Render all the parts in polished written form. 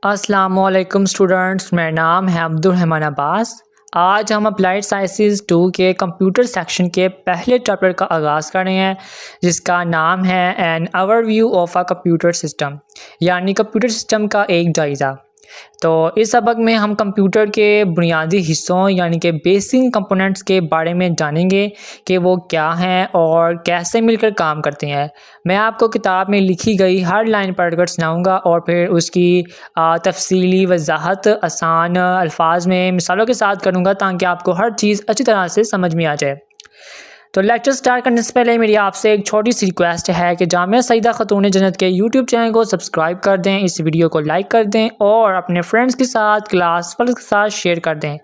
अस्सलामुअलैकुम स्टूडेंट्स, मेरा नाम है अब्दुल रहमान अब्बास। आज हम अप्लाइड साइंसेस 2 के कंप्यूटर सेक्शन के पहले चैप्टर का आगाज़ कर रहे हैं, जिसका नाम है an overview of a computer system, यानी कंप्यूटर सिस्टम का एक जायज़ा। तो इस सबक में हम कंप्यूटर के बुनियादी हिस्सों यानी कि बेसिक कंपोनेंट्स के बारे में जानेंगे कि वो क्या हैं और कैसे मिलकर काम करते हैं। मैं आपको किताब में लिखी गई हर लाइन पढ़कर सुनाऊंगा और फिर उसकी तफसीली वजाहत आसान अल्फाज में मिसालों के साथ करूंगा ताकि आपको हर चीज़ अच्छी तरह से समझ में आ जाए। तो लेक्चर स्टार्ट करने से पहले मेरी आपसे एक छोटी सी रिक्वेस्ट है कि जामिया सईदा खातून जन्नत के यूट्यूब चैनल को सब्सक्राइब कर दें, इस वीडियो को लाइक कर दें और अपने फ्रेंड्स के साथ क्लास वालों के साथ शेयर कर दें।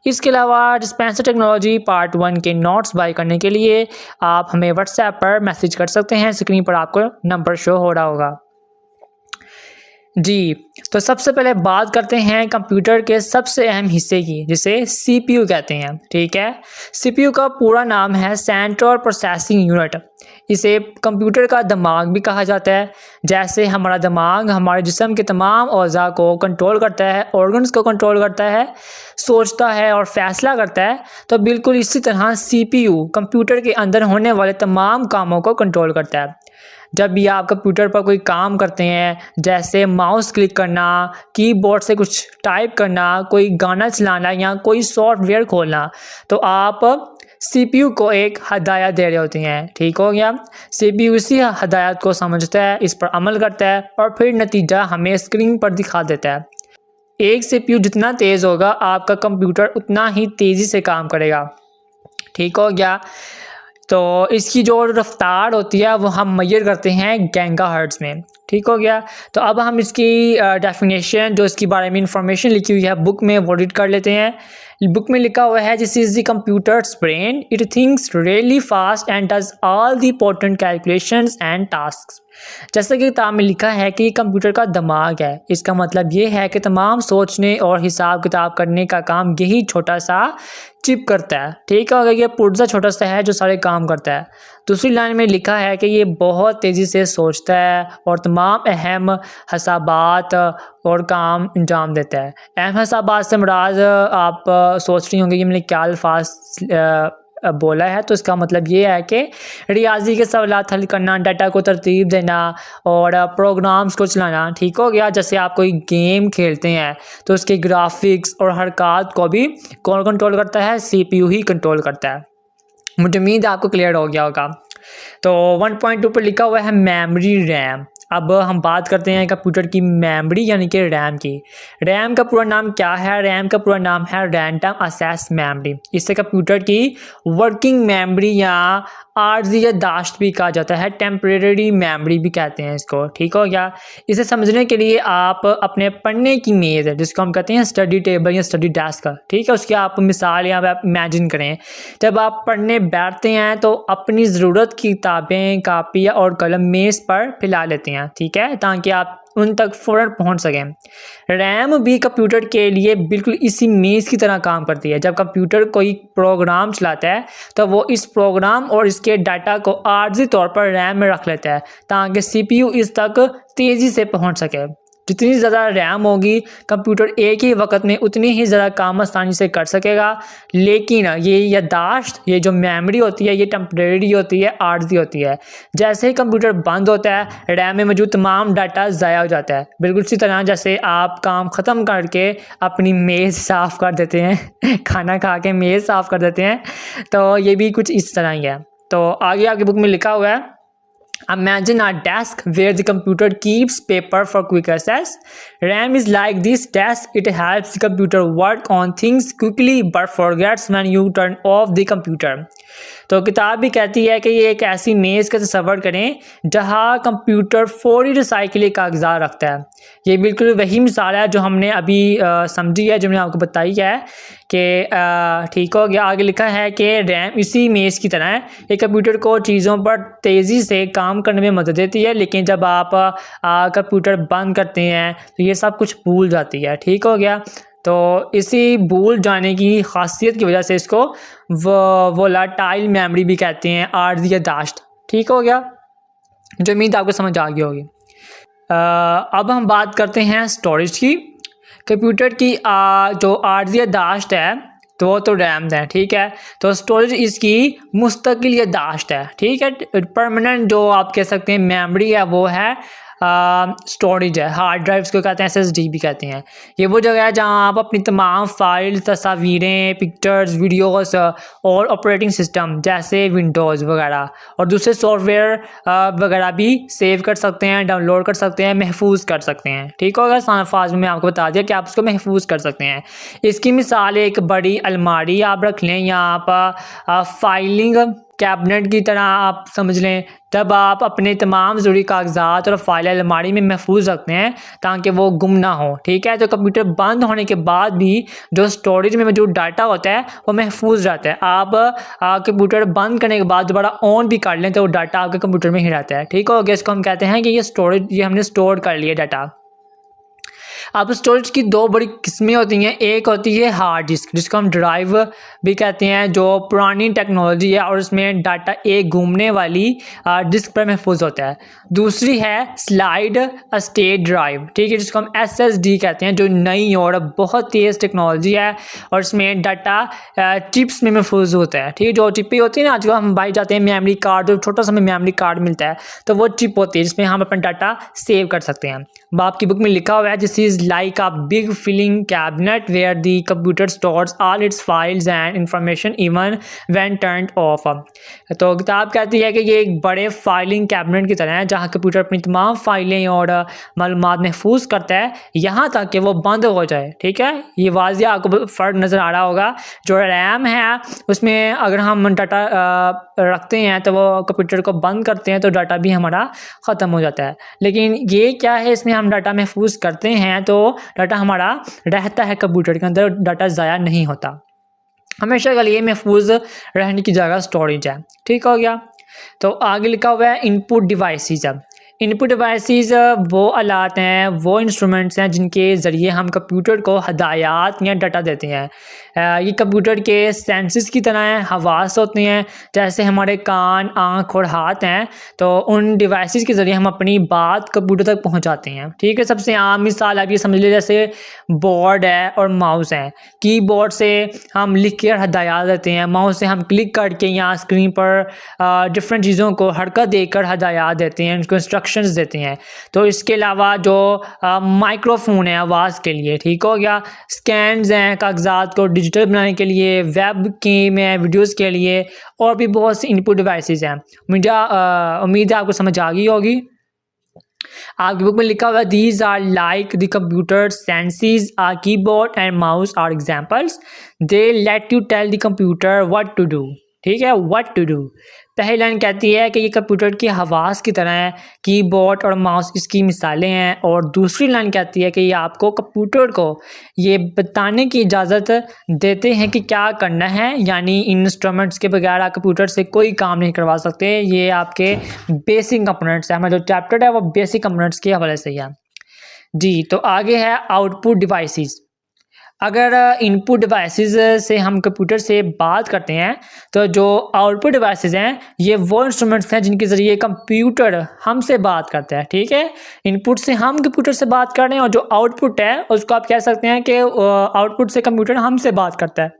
इसके अलावा डिस्पेंसर टेक्नोलॉजी पार्ट 1 के नोट्स बाय करने के लिए आप हमें व्हाट्सएप पर मैसेज कर सकते हैं। स्क्रीन पर आपको नंबर शो हो रहा होगा जी। तो सबसे पहले बात करते हैं कंप्यूटर के सबसे अहम हिस्से की, जिसे सीपीयू कहते हैं। ठीक है, सीपीयू का पूरा नाम है सेंट्रल प्रोसेसिंग यूनिट। इसे कंप्यूटर का दिमाग भी कहा जाता है। जैसे हमारा दिमाग हमारे जिस्म के तमाम औज़ा को कंट्रोल करता है, ऑर्गन्स को कंट्रोल करता है, सोचता है और फैसला करता है, तो बिल्कुल इसी तरह सीपीयू कंप्यूटर के अंदर होने वाले तमाम कामों को कंट्रोल करता है। जब भी आप कंप्यूटर पर कोई काम करते हैं, जैसे माउस क्लिक करना, कीबोर्ड से कुछ टाइप करना, कोई गाना चलाना या कोई सॉफ्टवेयर खोलना, तो आप सीपीयू को एक हदायत दे रहे होते हैं। ठीक हो गया, सीपीयू इसी हदायत को समझता है, इस पर अमल करता है और फिर नतीजा हमें स्क्रीन पर दिखा देता है। एक सीपीयू जितना तेज़ होगा आपका कंप्यूटर उतना ही तेज़ी से काम करेगा। ठीक हो गया, तो इसकी जो रफ्तार होती है वो हम मेजर करते हैं गीगाहर्ट्ज़ में। ठीक हो गया, तो अब हम इसकी डेफिनेशन जो इसके बारे में इंफॉर्मेशन लिखी हुई है बुक में वो रीड कर लेते हैं। बुक में लिखा हुआ है, this is the computers brain, it thinks really fast and does all the important calculations and tasks. जैसे कि किताब में लिखा है कि कंप्यूटर का दिमाग है, इसका मतलब ये है कि तमाम सोचने और हिसाब किताब करने का काम यही छोटा सा चिप करता है। ठीक है, ये पुर्जा छोटा सा है जो सारे काम करता है। दूसरी लाइन में लिखा है कि ये बहुत तेज़ी से सोचता है और तमाम अहम हिसाबात और काम अंजाम देता है। अहम हिसाबात से मुराद आप सोच रही होंगे कि मैंने क्या अल्फाज बोला है, तो इसका मतलब ये है कि रियाजी के सवालात हल करना, डाटा को तरतीब देना और प्रोग्राम्स को चलाना। ठीक हो गया, जैसे आप कोई गेम खेलते हैं तो उसके ग्राफिक्स और हरकत को भी कौन कंट्रोल करता है? सीपीयू ही कंट्रोल करता है। मुझे उम्मीद है आपको क्लियर हो गया होगा। तो 1.2 पर लिखा हुआ है मेमोरी रैम। अब हम बात करते हैं कंप्यूटर की मेमोरी यानी कि रैम की। रैम का पूरा नाम क्या है? रैम का पूरा नाम है रैंडम एक्सेस मेमोरी। इससे कंप्यूटर की वर्किंग मेमोरी या आर्जी याददाश्त भी कहा जाता है, टेम्परेरी मेमोरी भी कहते हैं इसको। ठीक हो गया, इसे समझने के लिए आप अपने पढ़ने की मेज़ जिसको हम कहते हैं स्टडी टेबल या स्टडी डेस्क, ठीक है, उसकी आप मिसाल या आप इमेजिन करें। जब आप पढ़ने बैठते हैं तो अपनी ज़रूरत की किताबें, कापियाँ और कलम मेज़ पर फैला लेते हैं, ठीक है, ताकि आप उन तक फ़ौरन पहुंच सकें। रैम भी कंप्यूटर के लिए बिल्कुल इसी मेज़ की तरह काम करती है। जब कंप्यूटर कोई प्रोग्राम चलाता है तो वो इस प्रोग्राम और इसके डाटा को आर्जी तौर पर रैम में रख लेता है ताकि सीपीयू इस तक तेज़ी से पहुंच सके। जितनी ज़्यादा रैम होगी कंप्यूटर एक ही वक्त में उतनी ही ज़्यादा काम आसानी से कर सकेगा। लेकिन ये याददाश्त, ये जो मेमोरी होती है, ये टेम्परेरी होती है, आर्जी होती है। जैसे ही कंप्यूटर बंद होता है रैम में मौजूद तमाम डाटा ज़ाया हो जाता है। बिल्कुल इसी तरह जैसे आप काम ख़त्म करके अपनी मेज़ साफ़ कर देते हैं खाना खा के मेज़ साफ़ कर देते हैं, तो ये भी कुछ इस तरह ही है। तो आगे आपकी बुक में लिखा हुआ है, imagine a desk where the computer keeps paper for quick access. RAM is like this desk. It helps the computer work on things quickly but forgets when you turn off the computer. तो किताब भी कहती है कि ये एक ऐसी मेज़ का तस्वर करें जहाँ कंप्यूटर फौरी रसाई के लिए कागजात रखता है। ये बिल्कुल वही मिसाल है जो हमने अभी समझी है, जो मैंने आपको बताई है कि ठीक हो गया। आगे लिखा है कि रैम इसी मेज़ की तरह है, ये कंप्यूटर को चीज़ों पर तेज़ी से काम करने में मदद देती है, लेकिन जब आप कंप्यूटर बंद करते हैं तो ये सब कुछ भूल जाती है। ठीक हो गया, तो इसी भूल जाने की खासियत की वजह से इसको वोलाटाइल मेमोरी भी कहते हैं, आर्जी याददाश्त। ठीक हो गया, जो उम्मीद आपको समझ आ गई होगी। अब हम बात करते हैं स्टोरेज की। कंप्यूटर की जो आर्जी याददाश्त है तो वो तो रैम है, ठीक है। तो स्टोरेज इसकी मुस्तकिल याददाश्त है, ठीक है। परमानेंट जो आप कह सकते हैं मेमोरी है वो है स्टोरेज है। हार्ड ड्राइव्स को कहते हैं, SSD भी कहते हैं। ये वो जगह है जहाँ आप अपनी तमाम फाइल, तस्वीरें, पिक्चर्स, वीडियोस और ऑपरेटिंग सिस्टम जैसे विंडोज़ वगैरह और दूसरे सॉफ्टवेयर वगैरह भी सेव कर सकते हैं, डाउनलोड कर सकते हैं, महफूज कर सकते हैं, ठीक होगा। फाज में आपको बता दिया कि आप उसको महफूज कर सकते हैं। इसकी मिसाल एक बड़ी अलमारी आप रख लें या आप फाइलिंग कैबिनेट की तरह आप समझ लें। तब आप अपने तमाम ज़रूरी कागजात और फाइल अलमारी में महफूज रखते हैं ताकि वो गुम ना हो, ठीक है। तो कंप्यूटर बंद होने के बाद भी जो स्टोरेज में मौजूद डाटा होता है वो महफूज रहता है। आप कंप्यूटर बंद करने के बाद दोबारा ऑन भी कर लें तो वो डाटा आपके कंप्यूटर में ही रहता है, ठीक हो गया। इसको हम कहते हैं कि ये स्टोरेज, ये हमने स्टोर कर लिया डाटा। अब स्टोरेज की दो बड़ी किस्में होती हैं। एक होती है हार्ड डिस्क, जिसको हम ड्राइव भी कहते हैं, जो पुरानी टेक्नोलॉजी है और उसमें डाटा एक घूमने वाली डिस्क पर महफूज होता है। दूसरी है स्लाइड स्टेट ड्राइव, ठीक है, जिसको हम SSD कहते हैं, जो नई और बहुत तेज़ टेक्नोलॉजी है और इसमें डाटा चिप्स में महफूज होता है, ठीक है। जो चिपें होती है ना, आजकल हम बाई जाते हैं मेमोरी कार्ड, जो छोटा सा मेमोरी कार्ड मिलता है तो वो चिप होती है जिसमें हम अपना डाटा सेव कर सकते हैं। बाप की बुक में लिखा हुआ है, this is like a big filling cabinet where the computer stores all its files and information even when turned off। तो किताब कहती है कि ये एक बड़े फाइलिंग कैबिनेट की तरह है जहाँ कंप्यूटर अपनी तमाम फाइलें और मालूमात महफूज करता है यहाँ तक कि वो बंद हो जाए, ठीक है। ये वाज़िया आपको फ़र्क नज़र आ रहा होगा। जो रैम है उसमें अगर हम डाटा रखते हैं तो वो कंप्यूटर को बंद करते हैं तो डाटा भी हमारा ख़त्म हो जाता है। लेकिन ये क्या है, इसमें हम डाटा महफूज करते हैं तो डाटा हमारा रहता है कंप्यूटर के अंदर, डाटा ज़ाया नहीं होता, हमेशा के लिए महफूज रहने की जगह स्टोरेज है, ठीक हो गया। तो आगे लिखा हुआ है इनपुट डिवाइसेस। अब इनपुट डिवाइसेस वो आलात हैं, वो इंस्ट्रूमेंट्स हैं जिनके ज़रिए हम कंप्यूटर को हदायत या डाटा देते हैं। ये कंप्यूटर के सेंसेस की तरह हैं, हवास होते हैं, जैसे हमारे कान, आँख और हाथ हैं। तो उन डिवाइसेस के ज़रिए हम अपनी बात कंप्यूटर तक पहुंचाते हैं, ठीक है। सबसे आम मिसाल आप ये समझ लीजिए, जैसे बोर्ड है और माउस है। कीबोर्ड से हम लिख कर हदायत देते हैं, माउस से हम क्लिक करके यहाँ स्क्रीन पर डिफरेंट चीज़ों को हरकत देकर हदायत देते हैं, उनको इंस्ट्रक्शंस देते हैं। तो इसके अलावा जो माइक्रोफोन है आवाज़ के लिए, ठीक हो गया। स्कैन्स हैं कागजात को डिजिटल बनाने के लिए, वेब गेम है वीडियोस के लिए, और भी बहुत सी इनपुट डिवाइसेस हैं। मुझे उम्मीद है आपको समझ आ गई होगी। आपकी बुक में लिखा हुआ है these are like the computer senses, uh keyboard and mouse are examples, they let you tell the computer what to do, ठीक है, व्हाट टू डू। पहली लाइन कहती है कि ये कंप्यूटर की हवास की तरह है, कीबोर्ड और माउस इसकी मिसालें हैं। और दूसरी लाइन कहती है कि ये आपको कंप्यूटर को ये बताने की इजाज़त देते हैं कि क्या करना है, यानी इन इंस्ट्रूमेंट्स के बगैर आप कंप्यूटर से कोई काम नहीं करवा सकते। ये आपके बेसिक कंपोनेंट्स है, हमारा जो चैप्टर है वो बेसिक कंपोनेंट्स के हवाले से है जी। तो आगे है आउटपुट डिवाइसेस। अगर इनपुट डिवाइसेस से हम कंप्यूटर से बात करते हैं तो जो आउटपुट डिवाइसेस हैं ये वो इंस्ट्रूमेंट्स हैं जिनके ज़रिए कंप्यूटर हमसे बात करता है, ठीक है। इनपुट से हम कंप्यूटर से बात कर रहे हैं और जो आउटपुट है उसको आप कह सकते हैं कि आउटपुट से कंप्यूटर हमसे बात करता है।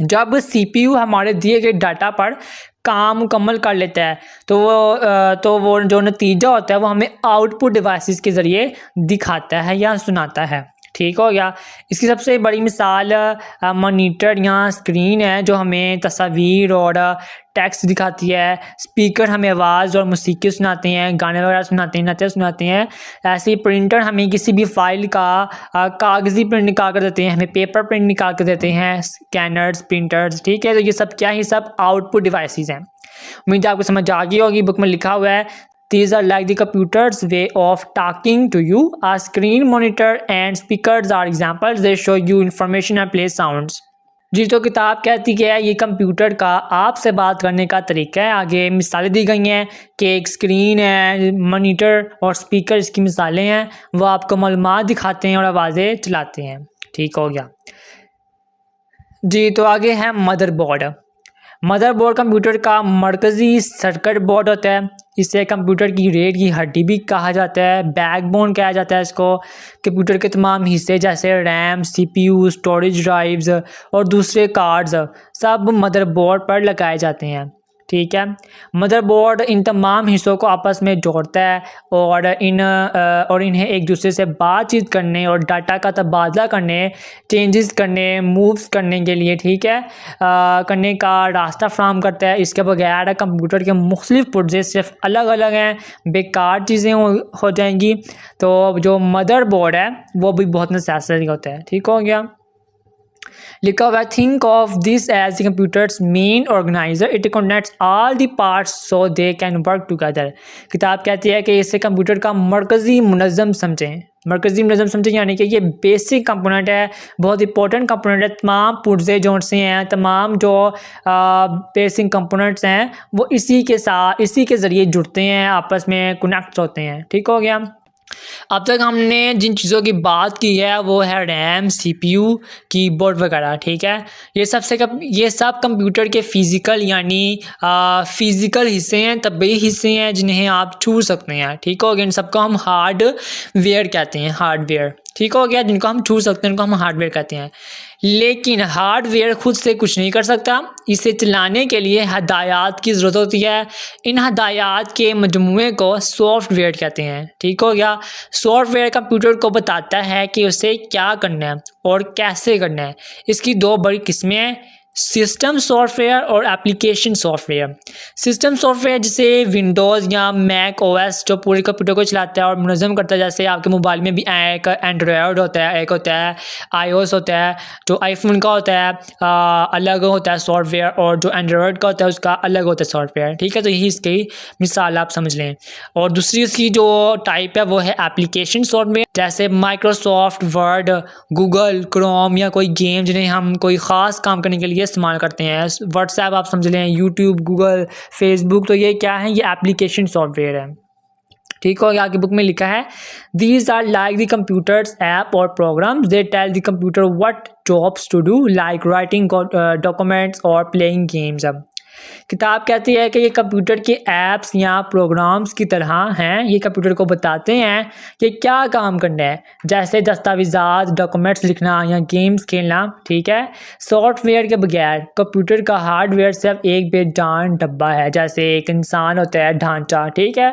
जब CPU हमारे दिए गए डाटा पर काम मुकम्मल कर लेता है तो वो जो नतीजा होता है वो हमें आउटपुट डिवाइसेस के ज़रिए दिखाता है या सुनाता है, ठीक हो गया। इसकी सबसे बड़ी मिसाल मॉनिटर या स्क्रीन है जो हमें तस्वीर और टेक्स्ट दिखाती है। स्पीकर हमें आवाज़ और मौसीकी सुनाते हैं, गाने वगैरह सुनाते हैं, नचते सुनाते हैं। ऐसे ही प्रिंटर हमें किसी भी फाइल का कागज़ी प्रिंट निकाल कर देते हैं, हमें पेपर प्रिंट निकाल कर देते हैं, स्कैनर्स, प्रिंटर्स, ठीक है। तो ये सब क्या ही सब आउटपुट डिवाइसेस हैं। उम्मीद है आपको समझ आ गई होगी। बुक में लिखा हुआ है These are like the computer's way of talking to you. A screen, monitor and speakers are examples. They show you information and play sounds. जी, तो किताब कहती है ये कंप्यूटर का आपसे बात करने का तरीका है। आगे मिसालें दी गई हैं कि एक स्क्रीन है, मॉनिटर और स्पीकर इसकी मिसालें हैं, वो आपको मालूमात दिखाते हैं और आवाज़ें चलाते हैं, ठीक हो गया जी। तो आगे है मदरबोर्ड। मदरबोर्ड कंप्यूटर का मरकज़ी सर्किट बोर्ड होता है। इसे कंप्यूटर की रीढ़ की हड्डी भी कहा जाता है, बैकबोन कहा जाता है इसको। कंप्यूटर के तमाम हिस्से जैसे रैम, सीपीयू, स्टोरेज ड्राइव्स और दूसरे कार्ड्स सब मदरबोर्ड पर लगाए जाते हैं। ठीक है, मदरबोर्ड इन तमाम हिस्सों को आपस में जोड़ता है और इन्हें एक दूसरे से बातचीत करने और डाटा का तबादला करने, चेंजेस करने, मूव्स करने के लिए, ठीक है, करने का रास्ता फ्राहम करता है। इसके बगैर कंप्यूटर के मुख्तलिफ पुर्जे सिर्फ अलग अलग हैं, बेकार चीज़ें हो जाएंगी। तो जो मदरबोर्ड है वो भी बहुत नेसेसरी होता है। ठीक हो गया, लिखा हुआ है think of this as the computer's main organiser, it connects all the parts so they can work together. किताब कहती है कि इसे कंप्यूटर का मरकज़ी मुनज़्ज़म समझें। मरकज़ी मुनज़्ज़म समझें यानी कि ये बेसिक कंपोनेंट है, बहुत इंपॉर्टेंट कंपोनेंट है। तमाम पुर्जे जो से हैं, तमाम जो बेसिक कंपोनेंट्स हैं वो इसी के ज़रिए जुड़ते हैं, आपस में कनेक्ट होते हैं। ठीक हो गया, अब तक हमने जिन चीज़ों की बात की है वो है रैम, सीपीयू, कीबोर्ड वगैरह। ठीक है, ये सब कंप्यूटर के फिज़िकल यानी फिज़िकल हिस्से हैं, तभी हिस्से हैं जिन्हें आप छू सकते हैं। ठीक हो गया, इन सबको हम हार्डवेयर कहते हैं, हार्डवेयर। ठीक हो गया, जिनको हम छू सकते हैं उनको हम हार्डवेयर कहते हैं। लेकिन हार्डवेयर खुद से कुछ नहीं कर सकता, इसे चलाने के लिए हदायत की ज़रूरत होती है। इन हदायत के मजमूए को सॉफ्टवेयर कहते हैं। ठीक हो गया, सॉफ्टवेयर कंप्यूटर को बताता है कि उसे क्या करना है और कैसे करना है। इसकी दो बड़ी किस्में हैं, सिस्टम सॉफ्टवेयर और एप्लीकेशन सॉफ्टवेयर। सिस्टम सॉफ्टवेयर जिसे विंडोज़ या मैक ओएस जो पूरे कंप्यूटर को चलाता है और मुनज़्ज़म करता है, जैसे आपके मोबाइल में भी एक एंड्रॉयड होता है, एक होता है आईओएस होता है। जो आईफोन का होता है अलग होता है सॉफ्टवेयर, और जो एंड्रॉयड का होता है उसका अलग होता है सॉफ्टवेयर। ठीक है, तो यही इसकी मिसाल आप समझ लें। और दूसरी इसकी जो टाइप है वो है एप्लीकेशन सॉफ्टवेयर, जैसे माइक्रोसॉफ्ट वर्ड, गूगल क्रोम या कोई गेम जिन्हें हम कोई ख़ास काम करने के लिए इस्तेमाल करते हैं। व्हाट्सएप आप समझ लें, यूट्यूब, गूगल, फेसबुक, तो ये क्या है, ये एप्लीकेशन सॉफ्टवेयर है। ठीक हो गया, आगे बुक में लिखा है these are like the computers app और programs, they tell the computer what jobs to do like writing documents और प्लेइंग गेम्स। किताब कहती है कि ये कंप्यूटर के ऐप्स या प्रोग्राम्स की तरह हैं, ये कंप्यूटर को बताते हैं कि क्या काम करना है, जैसे दस्तावेज़ात, डॉक्यूमेंट्स लिखना या गेम्स खेलना। ठीक है, सॉफ्टवेयर के बगैर कंप्यूटर का हार्डवेयर सिर्फ एक बेजान डब्बा है, जैसे एक इंसान होता है ढांचा। ठीक है,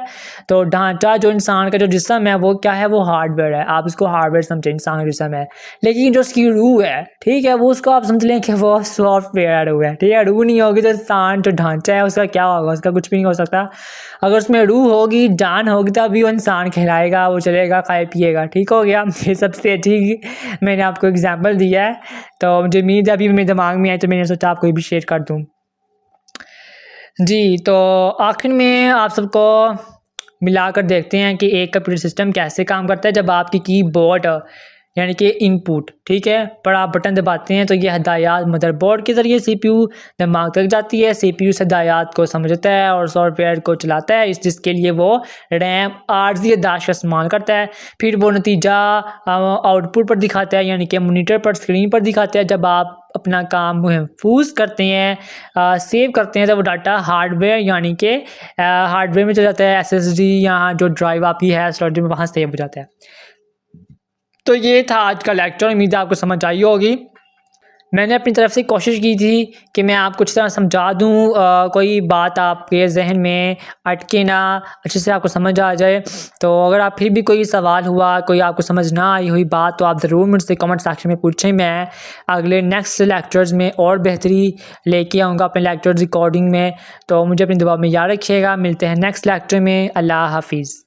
तो ढांचा जो इंसान का जो जिस्म है वो क्या है, वो हार्डवेयर है, आप उसको हार्डवेयर समझें, इंसान का जिस्म है। लेकिन जो उसकी रूह है, ठीक है, वो उसको आप समझ लें कि वो सॉफ्टवेयर रूह है। ठीक है, रूह नहीं होगी तो इंसान जो ढांचा है उसका क्या होगा, उसका कुछ भी नहीं हो सकता। अगर उसमें रूह होगी, जान होगी, तभी वो इंसान खिलाएगा, वो चलेगा, खाए पिएगा। ठीक हो गया, ये सबसे अच्छी मैंने आपको एग्जांपल दिया है, तो मुझे उम्मीद है अभी मेरे दिमाग में आई तो मैंने सोचा आपको भी शेयर कर दूं। जी, तो आखिर में आप सबको मिलाकर देखते हैं कि एक कंप्यूटर सिस्टम कैसे काम करता है। जब आपकी कीबोर्ड यानी कि इनपुट, ठीक है, पर आप बटन दबाते हैं तो ये हदायत मदरबोर्ड के ज़रिए सीपीयू दिमाग तक जाती है। सीपीयू से हदायत को समझता है और सॉफ्टवेयर को चलाता है, जिसके लिए वो रैम आर्जी दाश्त का इस्तेमाल करता है। फिर वो नतीजा आउटपुट पर दिखाता है, यानी कि मॉनिटर पर, स्क्रीन पर दिखाता है। जब आप अपना काम महफूज करते हैं, सेव करते हैं, तो वो डाटा हार्डवेयर यानी कि हार्डवेयर में चला जाता है, एसएसडी या जो ड्राइव आपकी है स्टोरेज में, वहाँ सेव हो जाता है। तो ये था आज का लेक्चर, उम्मीद है आपको समझ आई होगी। मैंने अपनी तरफ से कोशिश की थी कि मैं आपको अच्छी तरह समझा दूँ, कोई बात आपके जहन में अटके ना, अच्छे से आपको समझ आ जाए। तो अगर आप फिर भी कोई सवाल हुआ, कोई आपको समझ ना आई हुई बात, तो आप ज़रूर मुझसे कमेंट सेक्शन में पूछें। मैं अगले नेक्स्ट लेक्चर्स में और बेहतरी लेके आऊँगा अपने लेक्चर रिकॉर्डिंग में। तो मुझे अपनी दुआ में याद रखिएगा। मिलते हैं नेक्स्ट लेक्चर में। अल्लाह हाफिज़।